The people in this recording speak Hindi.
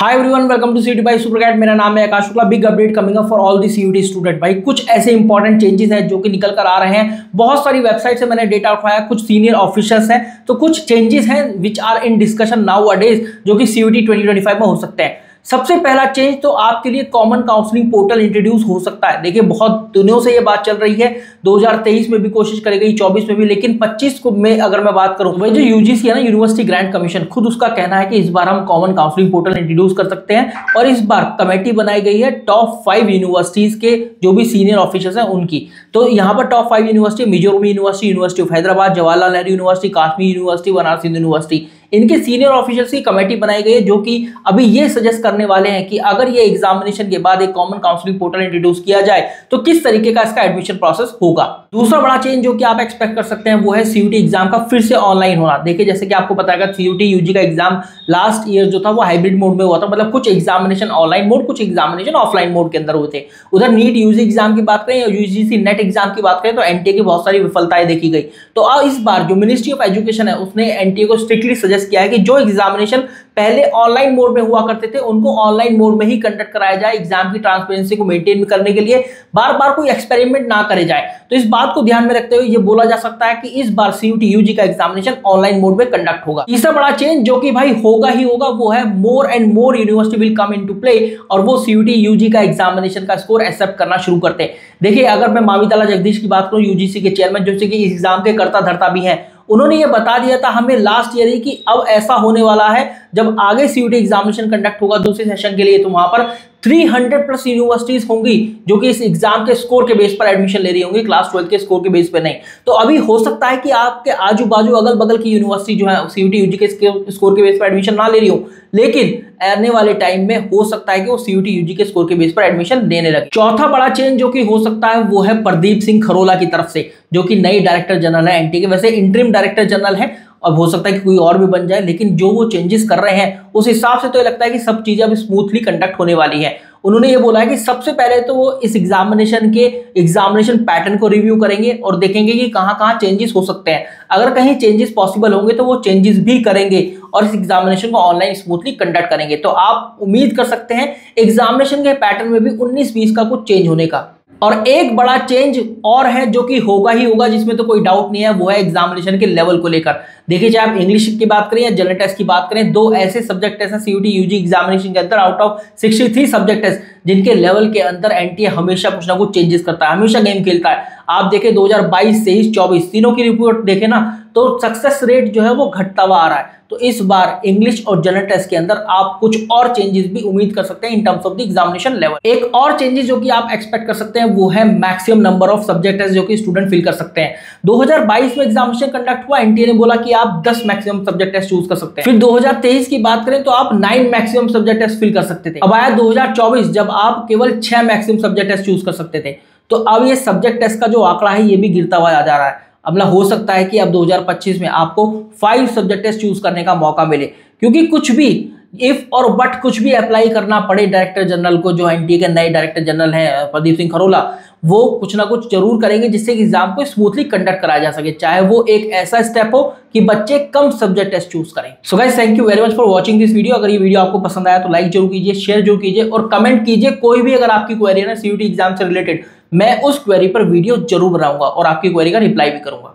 Hi everyone, welcome to CUET by Supercat. मेरा नाम है Akash Shukla. Big update coming up for all the CUET student. भाई कुछ ऐसे इंपॉर्टेंट चेंजेस हैं जो कि निकल कर आ रहे हैं। बहुत सारी वेबसाइट से मैंने डेटा उठाया, कुछ सीनियर ऑफिशियल्स हैं, तो कुछ चेंजेस हैं which are in discussion nowadays जो कि सीयूटी 2025 में हो सकते हैं। सबसे पहला चेंज तो आपके लिए कॉमन काउंसलिंग पोर्टल इंट्रोड्यूस हो सकता है। देखिए बहुत दिनों से ये बात चल रही है, 2023 में भी कोशिश करी गई, 24 में भी, लेकिन 25 को में अगर मैं बात करूं, वही जो यूजीसी है ना, यूनिवर्सिटी ग्रांट कमीशन, खुद उसका कहना है कि इस बार हम कॉमन काउंसलिंग पोर्टल इंट्रोड्यूस कर सकते हैं। और इस बार कमेटी बनाई गई है टॉप 5 यूनिवर्सिटीज के जो भी सीनियर ऑफिसर्स हैं उनकी। तो यहाँ पर top 5 university Mizoram university, university of Hyderabad, Jawaharlal Nehru university, Kashmir university, Banaras Hindu university, इनके सीनियर ऑफिसर्स की कमेटी बनाई गई है जो कि अभी ये सजेस्ट करने वाले हैं कि अगर ये एग्जामिनेशन के बाद एक कॉमन काउंसलिंग पोर्टल इंट्रोड्यूस किया जाए तो किस तरीके का इसका एडमिशन प्रोसेस होगा। दूसरा बड़ा चेंज जो कि आप एक्सपेक्ट कर सकते हैं वो है सीयूटी एग्जाम का फिर से ऑनलाइन होना। देखिए जैसे कि आपको पता है सीयूटी यूजी का एग्जाम लास्ट ईयर जो था वो हाइब्रिड मोड में हुआ था, मतलब कुछ एग्जामिनेशन ऑनलाइन मोड, कुछ एग्जामिनेशन ऑफलाइन मोड के अंदर हुए थे। उधर नीट यूजी एग्जाम की बात करें या यूजीसी नेट एग्जाम की बात करें तो एनटीए की बहुत सारी विफलताएं देखी गई। तो अब इस बार जो मिनिस्ट्री ऑफ एजुकेशन है उसने एनटीए को स्ट्रिक्टली सजेस्ट किया है कि जो एग्जामिनेशन पहले ऑनलाइन मोड में हुआ करते थे उनको ऑनलाइन मोड में ही कंडक्ट कराया जाए। एग्जाम की ट्रांसपेरेंसी को मेंटेन करने के लिए बार बार कोई एक्सपेरिमेंट ना करे जाए। तो इस बात को ध्यान में रखते हुए ये बोला जा सकता है कि इस बार सीयूटी यूजी का एग्जामिनेशन ऑनलाइन मोड में कंडक्ट होगा। तीसरा बड़ा चेंज जो कि भाई होगा ही होगा वो है more and more university will come into play और वो सीयूटी यूजी का एग्जामिनेशन का स्कोर एक्सेप्ट करना शुरू करते हैं। देखिए अगर मैं माविताला जगदीश की बात करूं, यूजीसी के चेयरमैन जो कि इस एग्जाम के कर्ता धर्ता भी हैं, उन्होंने ये बता दिया था हमें लास्ट ईयर ही कि अब ऐसा होने वाला है जब आगे सीयूटी एग्जामिनेशन कंडक्ट होगा दूसरे सेशन के लिए तो वहां पर 300 प्लस यूनिवर्सिटीज होंगी जो कि इस एग्जाम के स्कोर के बेस पर एडमिशन ले रही होंगी, क्लास 12 के स्कोर के बेस पर नहीं। तो अभी हो सकता है कि आपके आजू बाजू अगल बगल की यूनिवर्सिटी जो है सीयूटी यूजी के स्कोर के बेस पर एडमिशन ना ले रही हो, लेकिन आने वाले टाइम में हो सकता है कि वो सीयूटी यूजी के स्कोर के बेस पर एडमिशन देने लगे। चौथा बड़ा चेंज जो कि हो सकता है वो है प्रदीप सिंह खरोला की तरफ से, जो कि नई डायरेक्टर जनरल है एनटीए के। वैसे इंटरिम डायरेक्टर जनरल है, अब हो सकता है कि कोई और भी बन जाए, लेकिन जो वो चेंजेस कर रहे हैं उस हिसाब से तो ये लगता है कि सब चीजें अब स्मूथली कंडक्ट होने वाली है। उन्होंने ये बोला है कि सबसे पहले तो वो इस एग्जामिनेशन पैटर्न को रिव्यू करेंगे और देखेंगे कि कहां कहां चेंजेस हो सकते हैं। अगर कहीं चेंजेस पॉसिबल होंगे तो वो चेंजेस भी करेंगे और इस एग्जामिनेशन को ऑनलाइन स्मूथली कंडक्ट करेंगे। तो आप उम्मीद कर सकते हैं एग्जामिनेशन के पैटर्न में भी 19-20 का कुछ चेंज होने का। और एक बड़ा चेंज और है जो कि होगा ही होगा, जिसमें तो कोई डाउट नहीं है, वो है एग्जामिनेशन के लेवल को लेकर। देखिए चाहे आप इंग्लिश की बात करें या जनरल टेस्ट की बात करें, दो ऐसे सब्जेक्ट टेस्ट हैं सीयूटी यूजी एग्जामिनेशन के अंदर आउट ऑफ 63 सब्जेक्ट टेस्ट जिनके लेवल के अंदर एनटीए हमेशा कुछ ना कुछ चेंजेस करता है, हमेशा गेम खेलता है। आप देखें 2022, 23, 24 तीनों की रिपोर्ट देखें ना तो सक्सेस रेट जो है वो घटता हुआ आ रहा है। तो इस बार इंग्लिश और जनरल टेस्ट के अंदर आप कुछ और चेंजेस भी उम्मीद कर सकते हैं in terms of the examination level. एक और चेंजेस जो कि आप एक्सपेक्ट कर सकते हैं वो है maximum number of subject test जो कि स्टूडेंट फिल कर सकते हैं। 2022 में एग्जामिनेशन कंडक्ट हुआ, एनटीए ने बोला कि आप 10 मैक्सिमम सब्जेक्ट टेस्ट चूज कर सकते हैं। फिर 2023 की बात करें तो आप 9 मैक्सिमम सब्जेक्ट टेस्ट फिल कर सकते थे। अब आया 2024 जब आप केवल 6 मैक्सिमम सब्जेक्ट टेस्ट चूज कर सकते थे। तो अब ये सब्जेक्ट टेस्ट का जो आंकड़ा है ये भी गिरता हुआ जा रहा है। अब ना हो सकता है कि अब 2025 में आपको 5 सब्जेक्ट टेस्ट चूज करने का मौका मिले, क्योंकि कुछ भी इफ और बट कुछ भी अप्लाई करना पड़े डायरेक्टर जनरल को, जो एनटीए के नए डायरेक्टर जनरल हैं प्रदीप सिंह खरोला, वो कुछ ना कुछ जरूर करेंगे जिससे कि एग्जाम को स्मूथली कंडक्ट कराया जा सके, चाहे वो एक ऐसा स्टेप हो कि बच्चे कम सब्जेक्ट टेस्ट चूज करें। So guys thank you very much for watching this video. अगर ये वीडियो आपको पसंद आया तो लाइक जरूर कीजिए, शेयर जरूर कीजिए और कमेंट कीजिए। कोई भी अगर आपकी क्वेरी है ना सीयूटी एग्जाम से रिलेटेड, मैं उस क्वेरी पर वीडियो जरूर बनाऊंगा और आपकी क्वेरी का रिप्लाई भी करूंगा।